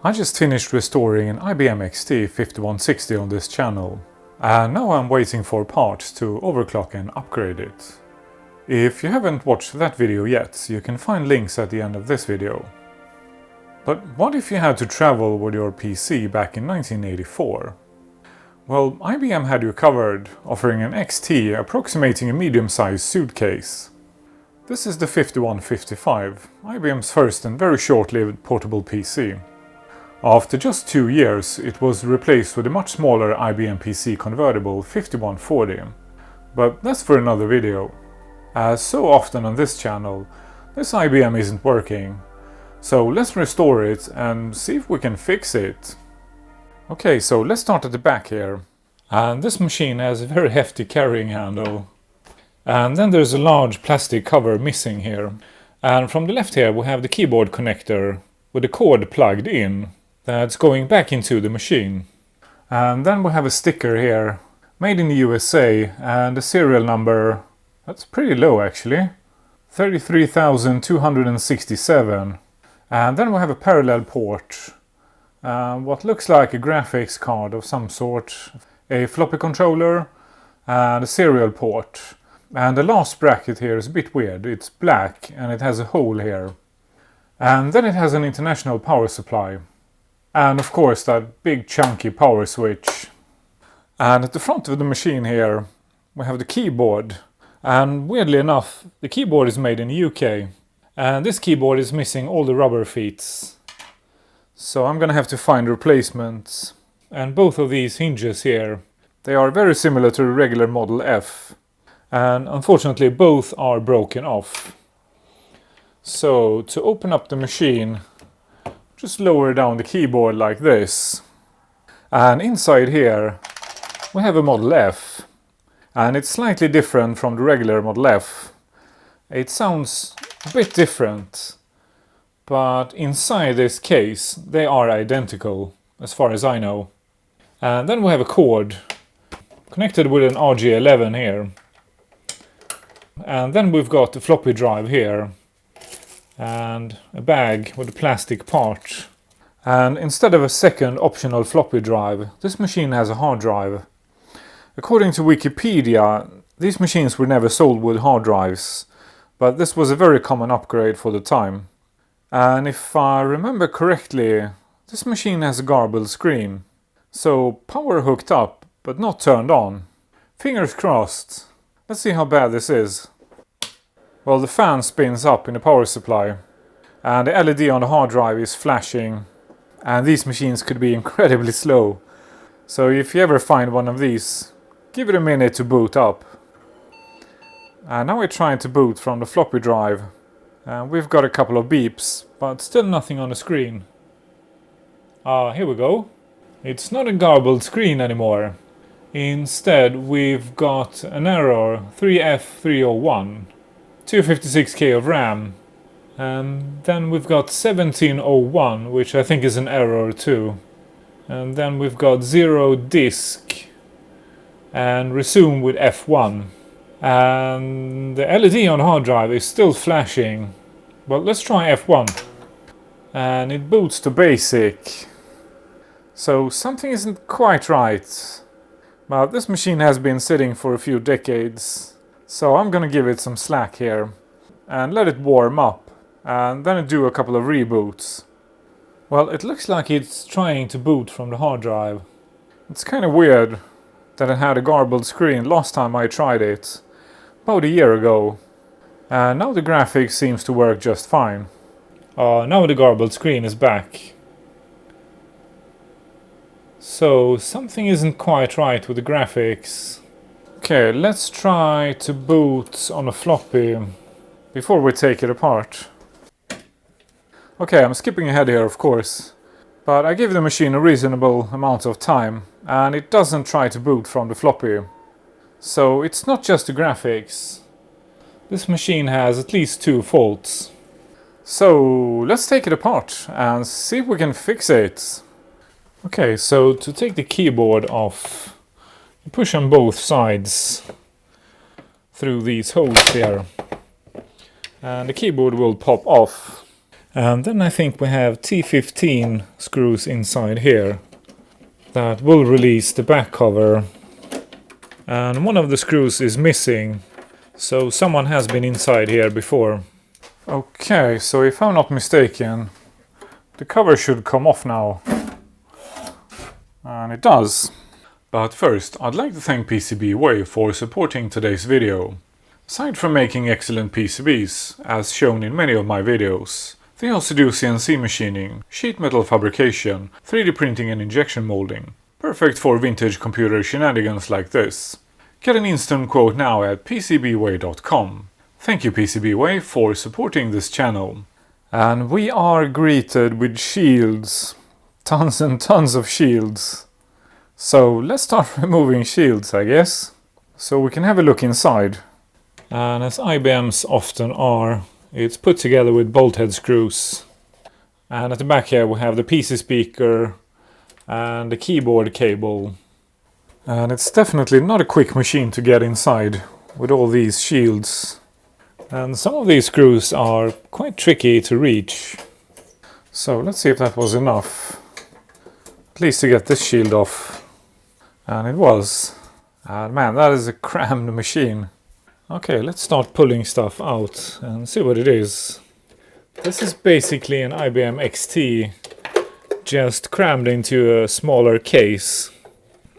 I just finished restoring an IBM XT 5160 on this channel, and now I'm waiting for parts to overclock and upgrade it. If you haven't watched that video yet, you can find links at the end of this video. But what if you had to travel with your PC back in 1984? Well, IBM had you covered, offering an XT approximating a medium-sized suitcase. This is the 5155, IBM's first and very short-lived portable PC. After just 2 years, it was replaced with a much smaller IBM PC convertible 5140. But that's for another video. As so often on this channel, this IBM isn't working. So let's restore it and see if we can fix it. Okay, so let's start at the back here. And this machine has a very hefty carrying handle. And then there's a large plastic cover missing here. And from the left here we have the keyboard connector with the cord plugged in. That's going back into the machine. And then we have a sticker here, made in the USA, and a serial number, that's pretty low actually, 33,267. And then we have a parallel port, what looks like a graphics card of some sort, a floppy controller, and a serial port. And the last bracket here is a bit weird, it's black and it has a hole here. And then it has an international power supply. And of course that big chunky power switch. And at the front of the machine here we have the keyboard. And weirdly enough, the keyboard is made in the UK. And this keyboard is missing all the rubber feet. So I'm gonna have to find replacements. And both of these hinges here, they are very similar to the regular Model F. And unfortunately both are broken off. So to open up the machine, just lower down the keyboard like this. And inside here we have a Model F. And it's slightly different from the regular Model F. It sounds a bit different. But inside this case they are identical, as far as I know. And then we have a cord connected with an RG11 here. And then we've got a floppy drive here. And a bag with a plastic part. And instead of a second optional floppy drive, this machine has a hard drive. According to Wikipedia, these machines were never sold with hard drives, but this was a very common upgrade for the time. And if I remember correctly, this machine has a garbled screen. So power hooked up, but not turned on. Fingers crossed. Let's see how bad this is. Well, the fan spins up in the power supply, and the LED on the hard drive is flashing, and these machines could be incredibly slow. So if you ever find one of these, give it a minute to boot up. And now we're trying to boot from the floppy drive, and we've got a couple of beeps, but still nothing on the screen. Here we go. It's not a garbled screen anymore. Instead, we've got an error, 3F301. 256K of RAM, and then we've got 1701, which I think is an error too, and then we've got 0 disk and resume with F1, and the LED on hard drive is still flashing, but let's try F1, and it boots to basic. So something isn't quite right, but this machine has been sitting for a few decades. So I'm gonna give it some slack here and let it warm up and then do a couple of reboots. Well, it looks like it's trying to boot from the hard drive. It's kind of weird that it had a garbled screen last time I tried it, about a year ago. And now the graphics seems to work just fine. Now the garbled screen is back. So something isn't quite right with the graphics. Okay, let's try to boot on a floppy before we take it apart. Okay, I'm skipping ahead here of course, but I give the machine a reasonable amount of time and it doesn't try to boot from the floppy. So it's not just the graphics. This machine has at least 2 faults. So let's take it apart and see if we can fix it. Okay, so to take the keyboard off, push on both sides through these holes here and the keyboard will pop off. And then I think we have T15 screws inside here that will release the back cover. And one of the screws is missing, so someone has been inside here before. Okay, so if I'm not mistaken, the cover should come off now. And it does. But first, I'd like to thank PCBWay for supporting today's video. Aside from making excellent PCBs, as shown in many of my videos, they also do CNC machining, sheet metal fabrication, 3D printing and injection molding. Perfect for vintage computer shenanigans like this. Get an instant quote now at PCBWay.com. Thank you PCBWay for supporting this channel. And we are greeted with shields. Tons and tons of shields. So let's start removing shields, I guess. So we can have a look inside. And as IBMs often are, it's put together with bolt head screws. And at the back here we have the PC speaker and the keyboard cable. And it's definitely not a quick machine to get inside with all these shields. And some of these screws are quite tricky to reach. So let's see if that was enough. At least to get this shield off. And it was. And man, that is a crammed machine. Okay, let's start pulling stuff out and see what it is. This is basically an IBM XT just crammed into a smaller case.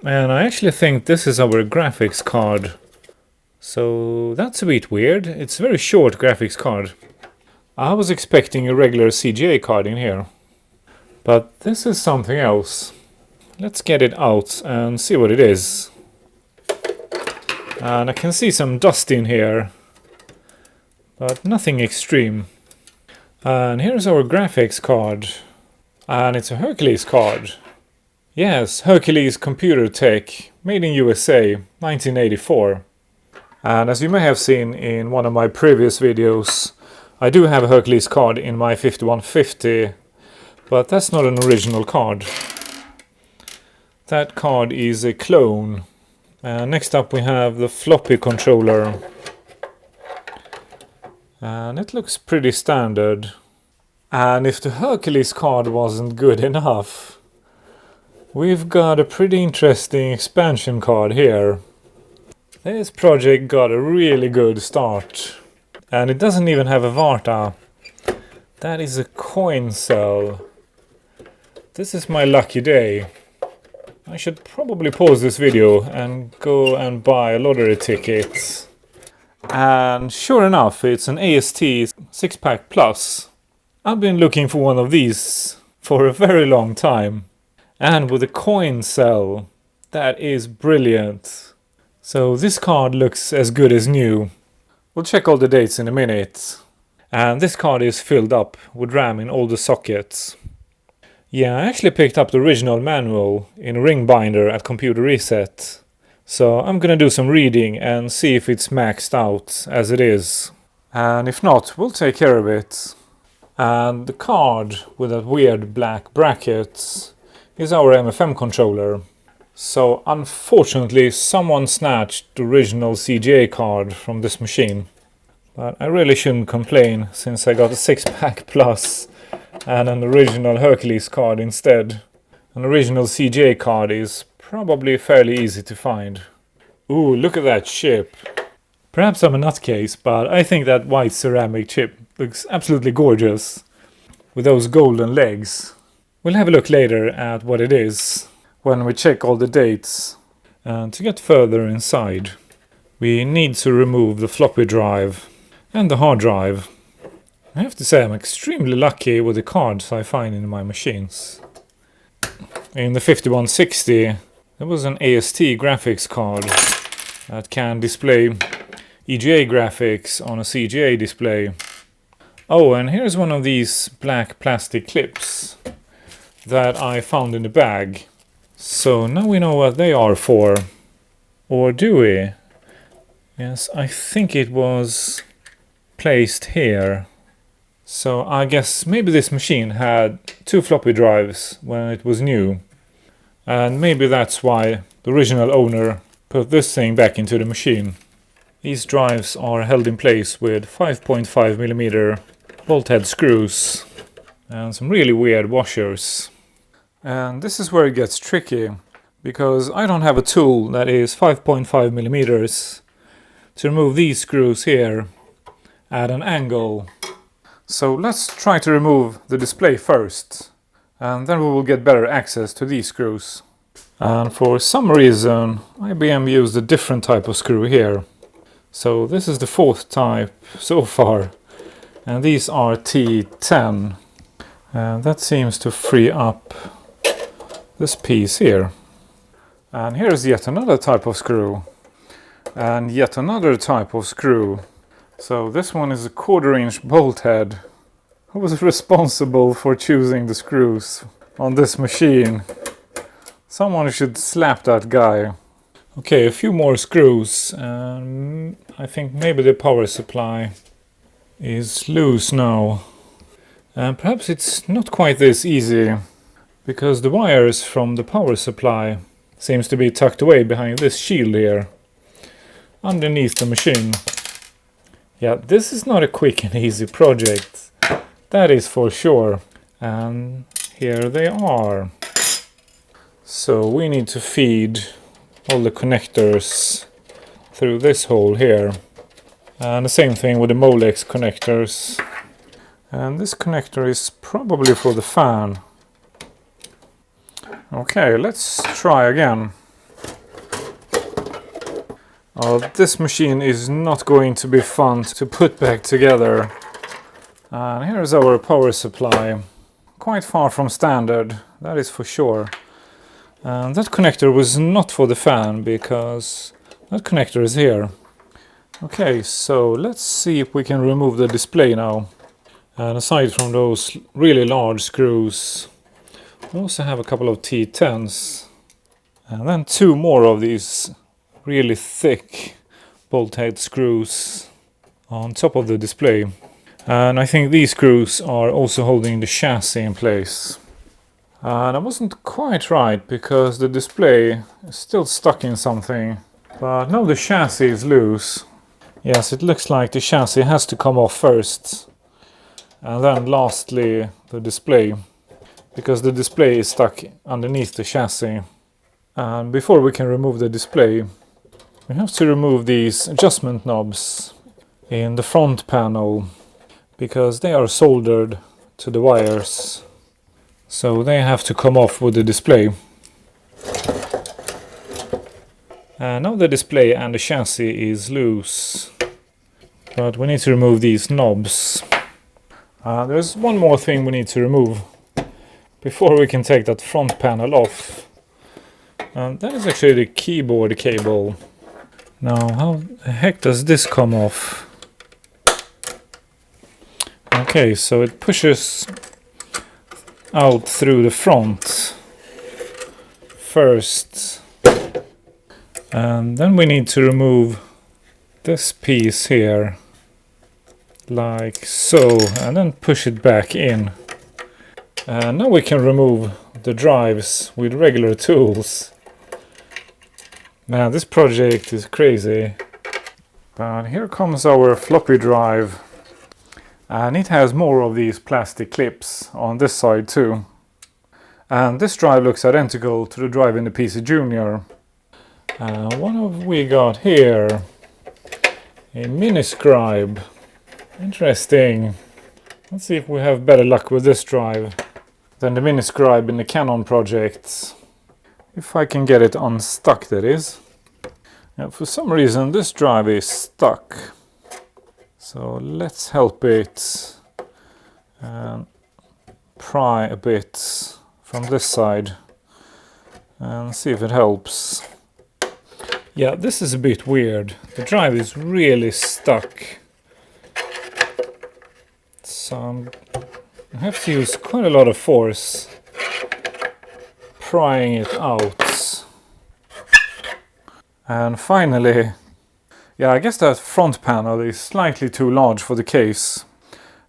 And I actually think this is our graphics card. So that's a bit weird. It's a very short graphics card. I was expecting a regular CGA card in here. But this is something else. Let's get it out and see what it is. And I can see some dust in here, but nothing extreme. And here's our graphics card. And it's a Hercules card. Yes, Hercules Computer Tech, made in USA, 1984. And as you may have seen in one of my previous videos, I do have a Hercules card in my 5150, but that's not an original card. That card is a clone. Next up we have the floppy controller. And it looks pretty standard. And if the Hercules card wasn't good enough, we've got a pretty interesting expansion card here. This project got a really good start. And it doesn't even have a VARTA. That is a coin cell. This is my lucky day. I should probably pause this video and go and buy a lottery ticket. And sure enough, it's an AST 6-pack plus. I've been looking for one of these for a very long time. And with a coin cell. That is brilliant. So this card looks as good as new. We'll check all the dates in a minute. And this card is filled up with RAM in all the sockets. Yeah, I actually picked up the original manual in a ring binder at Computer Reset. So I'm gonna do some reading and see if it's maxed out as it is. And if not, we'll take care of it. And the card with that weird black bracket is our MFM controller. So unfortunately someone snatched the original CGA card from this machine. But I really shouldn't complain since I got a 6-pack plus and an original Hercules card instead. An original CGA card is probably fairly easy to find. Ooh, look at that chip. Perhaps I'm a nutcase, but I think that white ceramic chip looks absolutely gorgeous. With those golden legs. We'll have a look later at what it is when we check all the dates. And to get further inside, we need to remove the floppy drive and the hard drive. I have to say I'm extremely lucky with the cards I find in my machines. In the 5160 there was an AST graphics card that can display EGA graphics on a CGA display. Oh, and here's one of these black plastic clips that I found in the bag. So now we know what they are for. Or do we? Yes, I think it was placed here. So I guess maybe this machine had 2 floppy drives when it was new. And maybe that's why the original owner put this thing back into the machine. These drives are held in place with 5.5mm bolt head screws. and some really weird washers. And this is where it gets tricky, because I don't have a tool that is 5.5 millimeters to remove these screws here at an angle. So let's try to remove the display first, and then we will get better access to these screws. And for some reason IBM used a different type of screw here. So this is the fourth type so far, and these are T10, and that seems to free up this piece here. And here's yet another type of screw, and yet another type of screw. So this one is a 1/4-inch bolt head. Who was responsible for choosing the screws on this machine? Someone should slap that guy. Okay, a few more screws. I think maybe the power supply is loose now. And perhaps it's not quite this easy, because the wires from the power supply seems to be tucked away behind this shield here, underneath the machine. Yeah, this is not a quick and easy project, that is for sure. And here they are. So we need to feed all the connectors through this hole here. And the same thing with the Molex connectors. And this connector is probably for the fan. Okay, let's try again. Oh, this machine is not going to be fun to put back together. And here's our power supply. Quite far from standard, that is for sure. And that connector was not for the fan, because that connector is here. Okay, so let's see if we can remove the display now. And aside from those really large screws, we also have a couple of T10s. And then two more of these really thick bolt head screws on top of the display. And I think these screws are also holding the chassis in place. And I wasn't quite right, because the display is still stuck in something. But now the chassis is loose. Yes, it looks like the chassis has to come off first. And then lastly the display, because the display is stuck underneath the chassis. And before we can remove the display, we have to remove these adjustment knobs in the front panel, because they are soldered to the wires. So they have to come off with the display. And now the display and the chassis is loose. But we need to remove these knobs. There's one more thing we need to remove before we can take that front panel off. And that is actually the keyboard cable. Now, how the heck does this come off? Okay, so it pushes out through the front first. And then we need to remove this piece here, like so, and then push it back in. And now we can remove the drives with regular tools. Man, this project is crazy. But here comes our floppy drive. And it has more of these plastic clips on this side too. And this drive looks identical to the drive in the PC Junior. What have we got here? A mini scribe. Interesting. Let's see if we have better luck with this drive than the mini scribe in the Canon project. If I can get it unstuck, that is. Now, for some reason this drive is stuck. So let's help it and pry a bit from this side and see if it helps. Yeah, this is a bit weird. The drive is really stuck. So I have to use quite a lot of force prying it out. And finally, yeah, I guess that front panel is slightly too large for the case.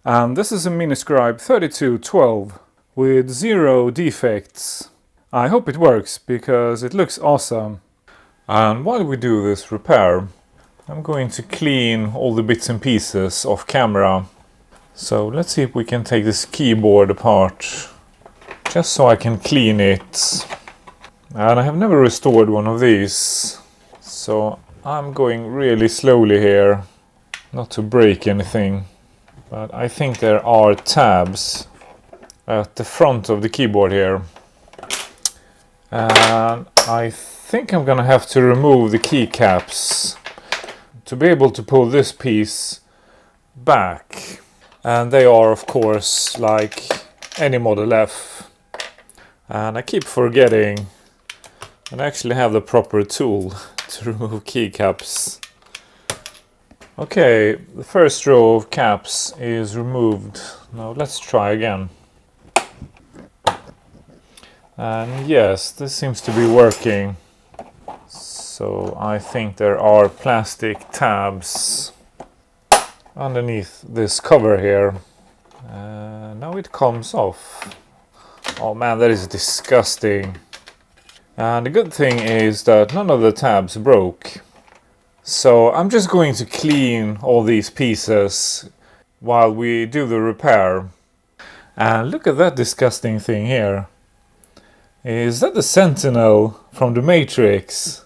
And this is a Miniscribe 3212 with 0 defects. I hope it works, because it looks awesome. And while we do this repair, I'm going to clean all the bits and pieces off camera. So let's see if we can take this keyboard apart, just so I can clean it. And I have never restored one of these, so I'm going really slowly here, not to break anything. But I think there are tabs at the front of the keyboard here. And I think I'm gonna have to remove the keycaps to be able to pull this piece back. And they are, of course, like any Model F. And I keep forgetting and I actually have the proper tool to remove keycaps. Okay, the first row of caps is removed. Now let's try again. And yes, this seems to be working. So I think there are plastic tabs underneath this cover here. Now it comes off. Oh man, that is disgusting. And the good thing is that none of the tabs broke. So I'm just going to clean all these pieces while we do the repair. And look at that disgusting thing here. Is that the Sentinel from the Matrix?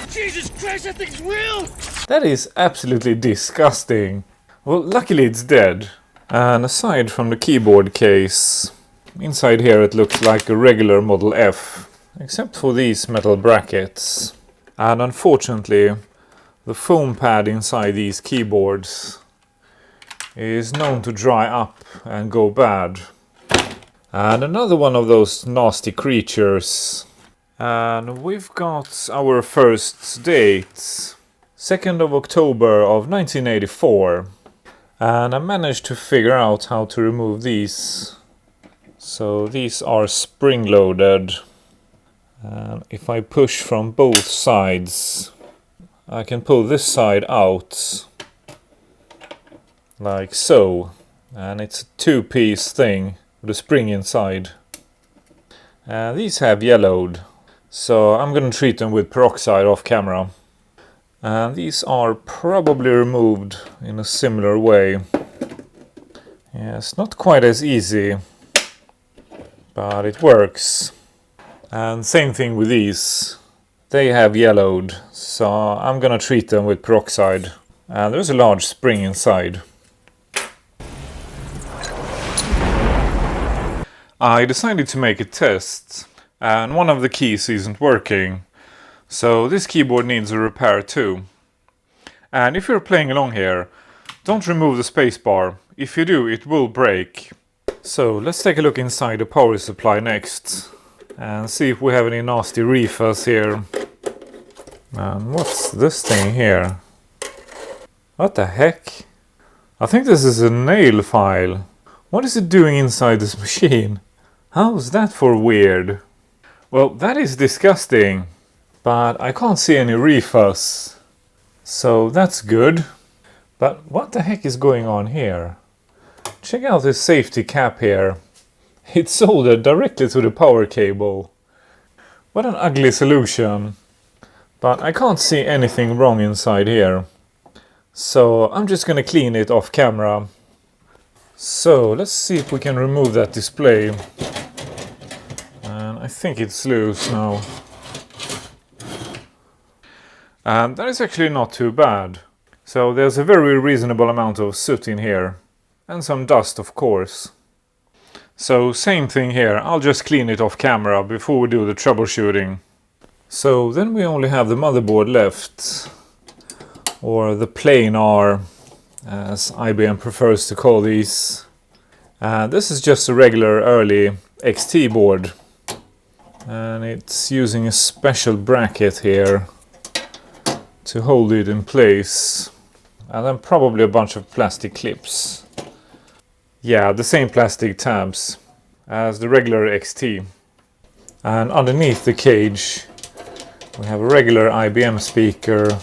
Jesus Christ, that thing's real! That is absolutely disgusting. Well, luckily it's dead. And aside from the keyboard case, inside here it looks like a regular Model F, except for these metal brackets. And unfortunately, the foam pad inside these keyboards is known to dry up and go bad. And another one of those nasty creatures. And we've got our first date, 2nd of October of 1984. And I managed to figure out how to remove these. So these are spring-loaded. And if I push from both sides, I can pull this side out. Like so. And it's a two-piece thing with a spring inside. And these have yellowed. So I'm going to treat them with peroxide off camera. And these are probably removed in a similar way. Yes, not quite as easy, but it works. And same thing with these. They have yellowed, so I'm gonna treat them with peroxide. And there's a large spring inside. I decided to make a test, and one of the keys isn't working. So this keyboard needs a repair too. And if you're playing along here, don't remove the spacebar. If you do, it will break. So let's take a look inside the power supply next. And see if we have any nasty reefers here. And what's this thing here? What the heck? I think this is a nail file. What is it doing inside this machine? How's that for weird? Well, that is disgusting. But I can't see any reefers. So that's good. But what the heck is going on here? Check out this safety cap here. It's soldered directly to the power cable. What an ugly solution. But I can't see anything wrong inside here. So I'm just gonna clean it off camera. So let's see if we can remove that display. And I think it's loose now. And that is actually not too bad. So there's a very reasonable amount of soot in here. And some dust, of course. So same thing here, I'll just clean it off camera before we do the troubleshooting. So then we only have the motherboard left. Or the planar, as IBM prefers to call these. This is just a regular early XT board. And it's using a special bracket here to hold it in place. And then probably a bunch of plastic clips. Yeah, the same plastic tabs as the regular XT. And underneath the cage we have a regular IBM speaker,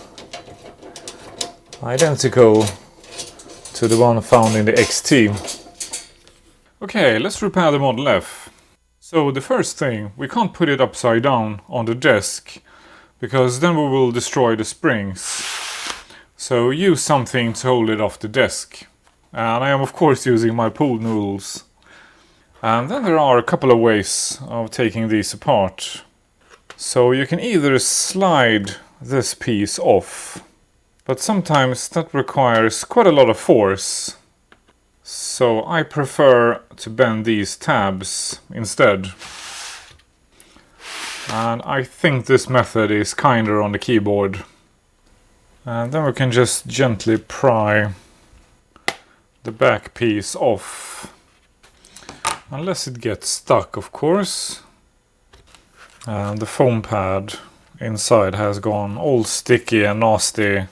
identical to the one found in the XT. Okay, let's repair the Model F. So the first thing, we can't put it upside down on the desk, because then we will destroy the springs. So use something to hold it off the desk. and I am of course using my pool noodles. And then there are a couple of ways of taking these apart. So you can either slide this piece off, but sometimes that requires quite a lot of force. So I prefer to bend these tabs instead. And I think this method is kinder on the keyboard. And then we can just gently pry the back piece off. Unless it gets stuck, of course. And the foam pad inside has gone all sticky and nasty.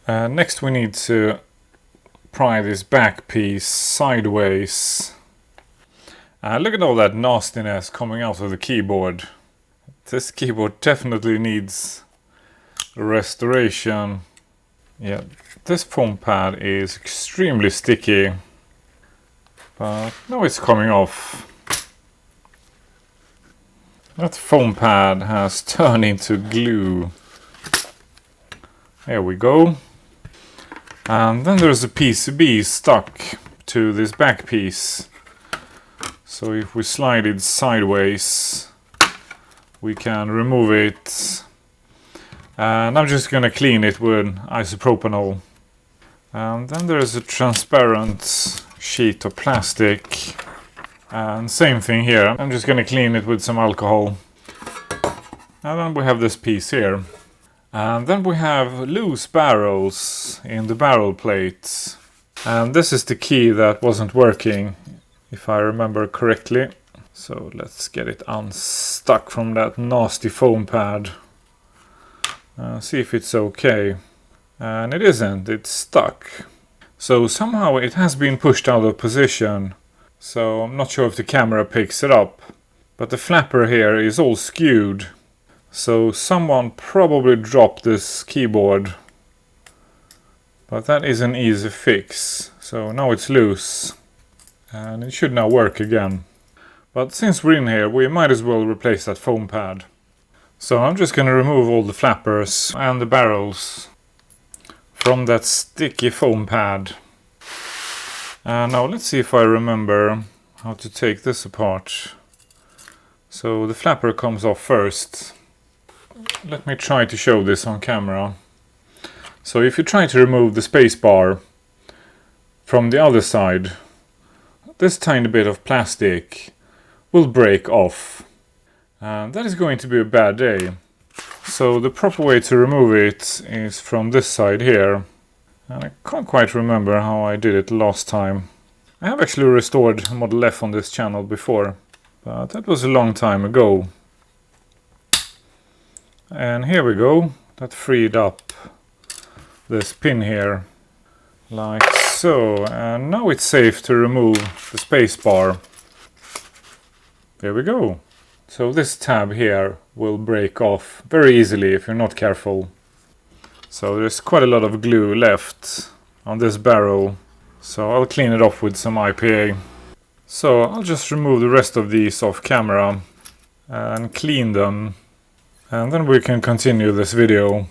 And next we need to pry this back piece sideways. Look at all that nastiness coming out of the keyboard. This keyboard definitely needs restoration. Yeah, this foam pad is extremely sticky. But now it's coming off. That foam pad has turned into glue. There we go. And then there's a PCB stuck to this back piece. So if we slide it sideways, we can remove it. And I'm just gonna clean it with isopropanol. And then there's a transparent sheet of plastic. And same thing here. I'm just gonna clean it with some alcohol. And then we have this piece here. And then we have loose barrels in the barrel plates. And this is the key that wasn't working, if I remember correctly. So let's get it unstuck from that nasty foam pad. See if it's okay. And it isn't, it's stuck. So somehow it has been pushed out of position. So I'm not sure if the camera picks it up. But the flapper here is all skewed. So someone probably dropped this keyboard. But that is an easy fix. So now it's loose. And it should now work again. But since we're in here, we might as well replace that foam pad. So I'm just going to remove all the flappers and the barrels from that sticky foam pad. And now let's see if I remember how to take this apart. So the flapper comes off first. Let me try to show this on camera. So if you try to remove the space bar from the other side, this tiny bit of plastic will break off. And that is going to be a bad day. So the proper way to remove it is from this side here. And I can't quite remember how I did it last time. I have actually restored Model F on this channel before, but that was a long time ago. And here we go. That freed up this pin here, like so. And now it's safe to remove the space bar. There we go. So this tab here will break off very easily if you're not careful. So there's quite a lot of glue left on this barrel. So I'll clean it off with some IPA. So I'll just remove the rest of these off camera and clean them. And then we can continue this video.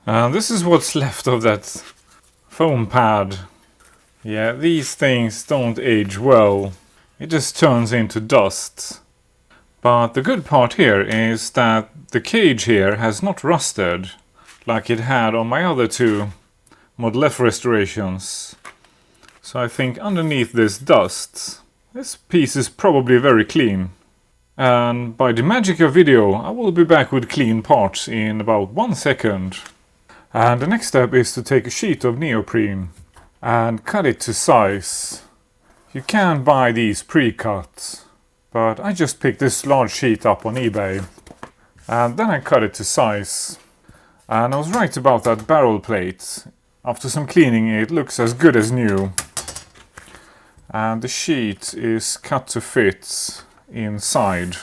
And this is what's left of that foam pad. Yeah, these things don't age well. It just turns into dust. But the good part here is that the cage here has not rusted like it had on my other two Model F restorations. So I think underneath this dust, this piece is probably very clean. And by the magic of video, I will be back with clean parts in about 1 second. And the next step is to take a sheet of neoprene and cut it to size. You can buy these pre-cut, but I just picked this large sheet up on eBay. And then I cut it to size. And I was right about that barrel plate. After some cleaning, it looks as good as new. And the sheet is cut to fit inside.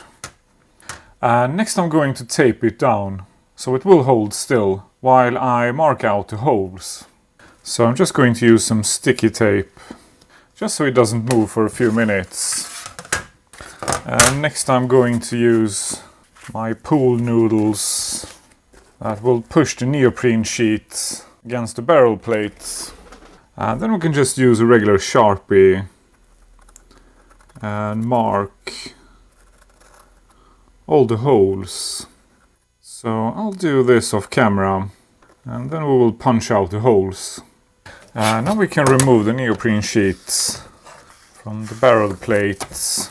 And next I'm going to tape it down, so it will hold still while I mark out the holes. So I'm just going to use some sticky tape, just so it doesn't move for a few minutes. And next I'm going to use my pool noodles that will push the neoprene sheet against the barrel plate. And then we can just use a regular Sharpie and mark all the holes. So I'll do this off camera, and then we will punch out the holes. And now we can remove the neoprene sheets from the barrel plates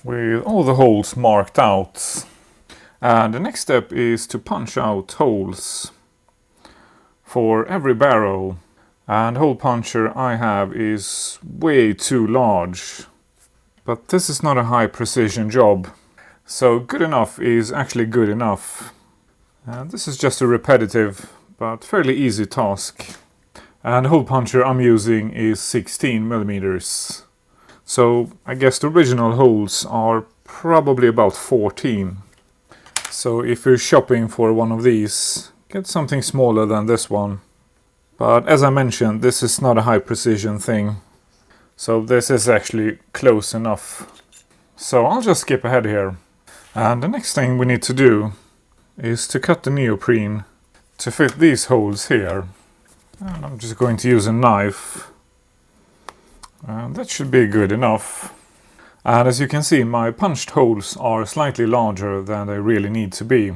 with all the holes marked out. And the next step is to punch out holes for every barrel. And the hole puncher I have is way too large. But this is not a high precision job. So good enough is actually good enough. And this is just a repetitive but fairly easy task. And the hole puncher I'm using is 16 millimeters. So I guess the original holes are probably about 14. So if you're shopping for one of these, get something smaller than this one. But as I mentioned, this is not a high precision thing. So this is actually close enough. So I'll just skip ahead here. And the next thing we need to do is to cut the neoprene to fit these holes here. And I'm just going to use a knife. And that should be good enough. And as you can see, my punched holes are slightly larger than they really need to be.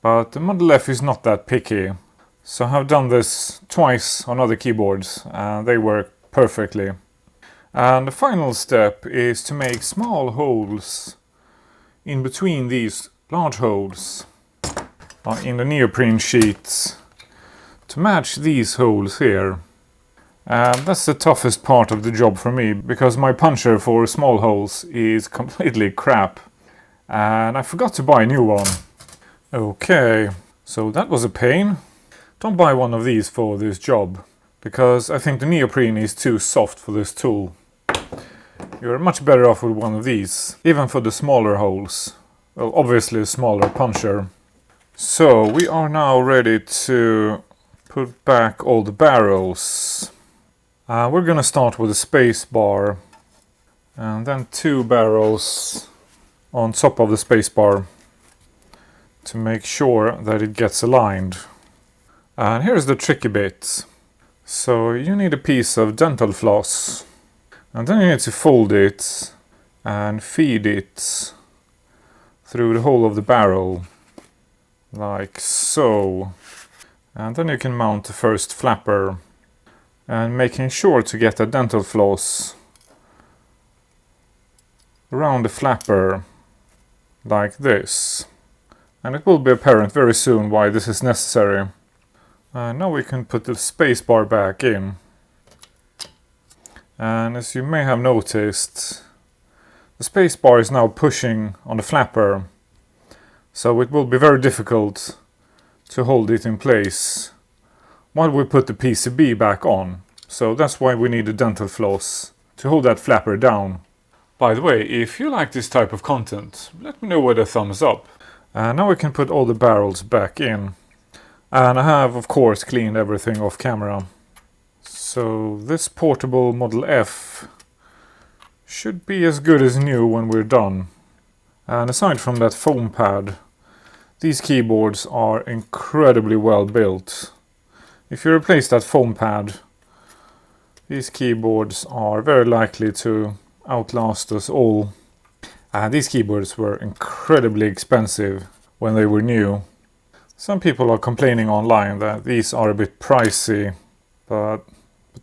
But the Model F is not that picky. So I have done this twice on other keyboards and they work perfectly. And the final step is to make small holes in between these large holes in the neoprene sheets to match these holes here. And that's the toughest part of the job for me, because my puncher for small holes is completely crap. And I forgot to buy a new one. Okay, so that was a pain. Don't buy one of these for this job, because I think the neoprene is too soft for this tool. You're much better off with one of these, even for the smaller holes. Well, obviously a smaller puncher. So we are now ready to put back all the barrels. We're gonna start with a space bar and then 2 barrels on top of the space bar to make sure that it gets aligned. And here's the tricky bit. So you need a piece of dental floss, and then you need to fold it and feed it through the hole of the barrel, like so. And then you can mount the first flapper, and making sure to get a dental floss around the flapper like this. And it will be apparent very soon why this is necessary. And now we can put the space bar back in. And as you may have noticed, the space bar is now pushing on the flapper, so it will be very difficult to hold it in place while we put the PCB back on. So that's why we need a dental floss to hold that flapper down. By the way, if you like this type of content, let me know with a thumbs up. And now we can put all the barrels back in. And I have, of course, cleaned everything off camera. So this portable Model F should be as good as new when we're done. And aside from that foam pad, these keyboards are incredibly well built. If you replace that foam pad, these keyboards are very likely to outlast us all. And these keyboards were incredibly expensive when they were new. Some people are complaining online that these are a bit pricey, but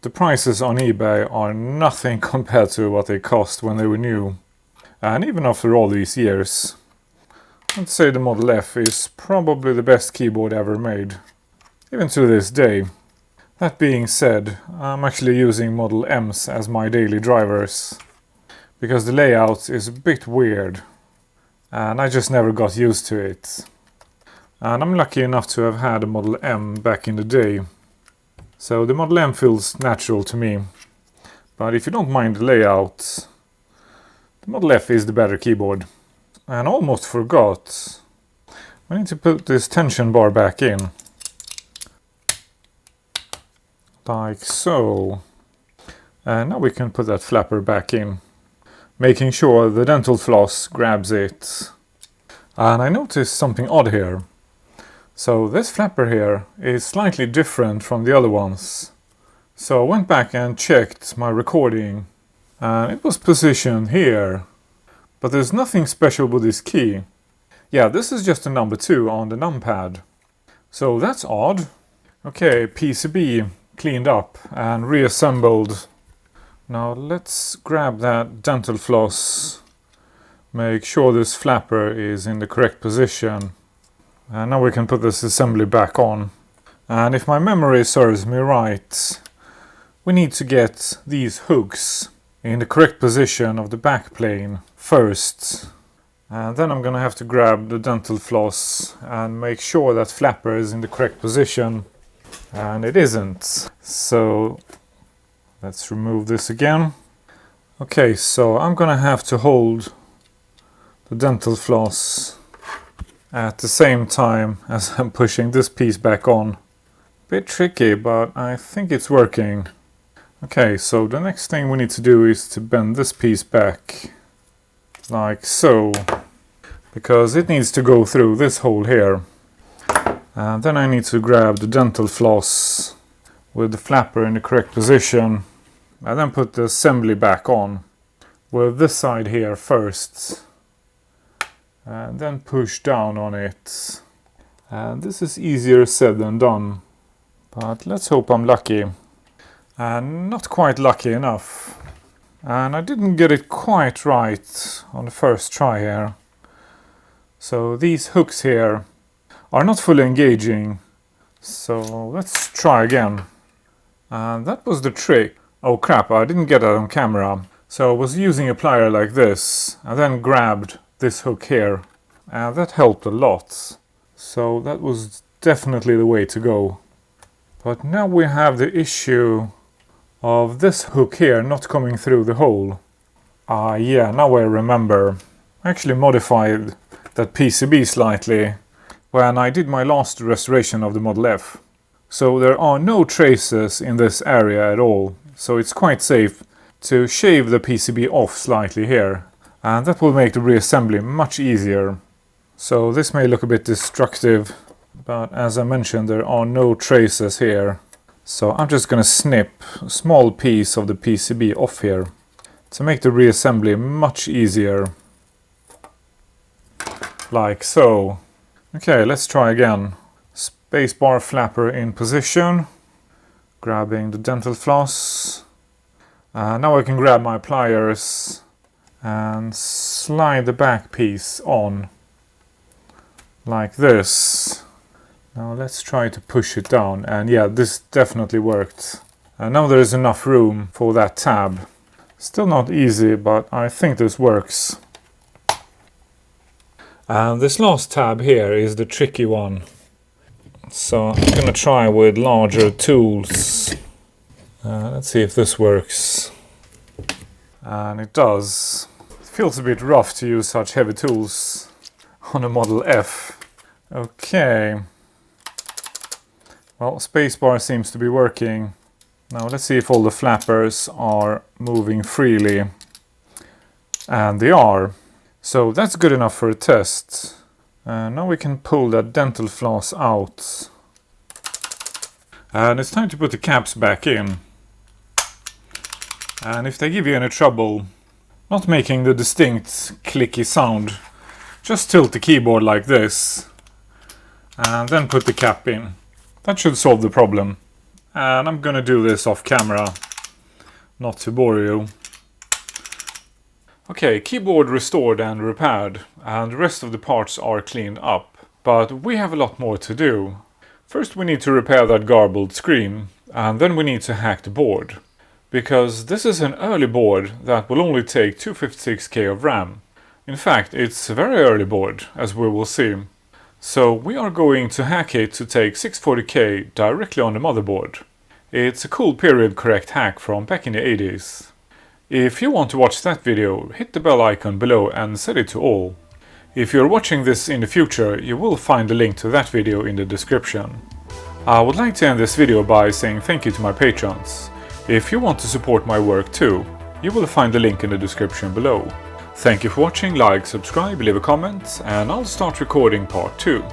the prices on eBay are nothing compared to what they cost when they were new. And even after all these years, I'd say the Model F is probably the best keyboard ever made, even to this day. That being said, I'm actually using Model Ms as my daily drivers, because the layout is a bit weird, and I just never got used to it. And I'm lucky enough to have had a Model M back in the day, so the Model M feels natural to me. But if you don't mind the layout, the Model F is the better keyboard. And I almost forgot, I need to put this tension bar back in. Like so. And now we can put that flapper back in, making sure the dental floss grabs it. And I noticed something odd here. So this flapper here is slightly different from the other ones. So I went back and checked my recording, and it was positioned here. But there's nothing special with this key. Yeah, this is just a number 2 on the numpad. So that's odd. Okay, PCB cleaned up and reassembled. Now let's grab that dental floss. Make sure this flapper is in the correct position. And now we can put this assembly back on. And if my memory serves me right, we need to get these hooks in the correct position of the back plane first. And then I'm gonna have to grab the dental floss and make sure that flapper is in the correct position. And it isn't. So let's remove this again. Okay, so I'm gonna have to hold the dental floss at the same time as I'm pushing this piece back on. Bit tricky, but I think it's working. Okay, so the next thing we need to do is to bend this piece back, like so, because it needs to go through this hole here. And then I need to grab the dental floss with the flapper in the correct position, and then put the assembly back on with this side here first, and then push down on it. And this is easier said than done, but let's hope I'm lucky. And not quite lucky enough. And I didn't get it quite right on the first try here. So these hooks here are not fully engaging. So let's try again. And that was the trick. Oh crap, I didn't get that on camera. So I was using a plier like this and then grabbed this hook here. And that helped a lot. So that was definitely the way to go. But now we have the issue of this hook here not coming through the hole. Yeah, now I remember. I actually modified that PCB slightly when I did my last restoration of the Model F. So there are no traces in this area at all. So it's quite safe to shave the PCB off slightly here. And that will make the reassembly much easier. So this may look a bit destructive, but as I mentioned, there are no traces here. So I'm just going to snip a small piece of the PCB off here to make the reassembly much easier. Like so. Okay, let's try again. Spacebar flapper in position. Grabbing the dental floss. Now I can grab my pliers and slide the back piece on. Like this. Now let's try to push it down, and yeah, this definitely worked. And now there is enough room for that tab. Still not easy, but I think this works. And this last tab here is the tricky one. So I'm gonna try with larger tools. Let's see if this works. And it does. It feels a bit rough to use such heavy tools on a Model F. Okay. Well, spacebar seems to be working. Now let's see if all the flappers are moving freely. And they are. So that's good enough for a test. Now we can pull that dental floss out. And it's time to put the caps back in. And if they give you any trouble not making the distinct clicky sound, just tilt the keyboard like this. And then put the cap in. That should solve the problem. And I'm gonna do this off camera, not to bore you. Okay, keyboard restored and repaired, and the rest of the parts are cleaned up. But we have a lot more to do. First we need to repair that garbled screen, and then we need to hack the board. Because this is an early board that will only take 256K of RAM. In fact, it's a very early board, as we will see. So we are going to hack it to take 640K directly on the motherboard. It's a cool period correct hack from back in the 80s. If you want to watch that video, hit the bell icon below and set it to all. If you're watching this in the future, you will find a link to that video in the description. I would like to end this video by saying thank you to my patrons. If you want to support my work too, you will find the link in the description below. Thank you for watching, like, subscribe, leave a comment, and I'll start recording part 2.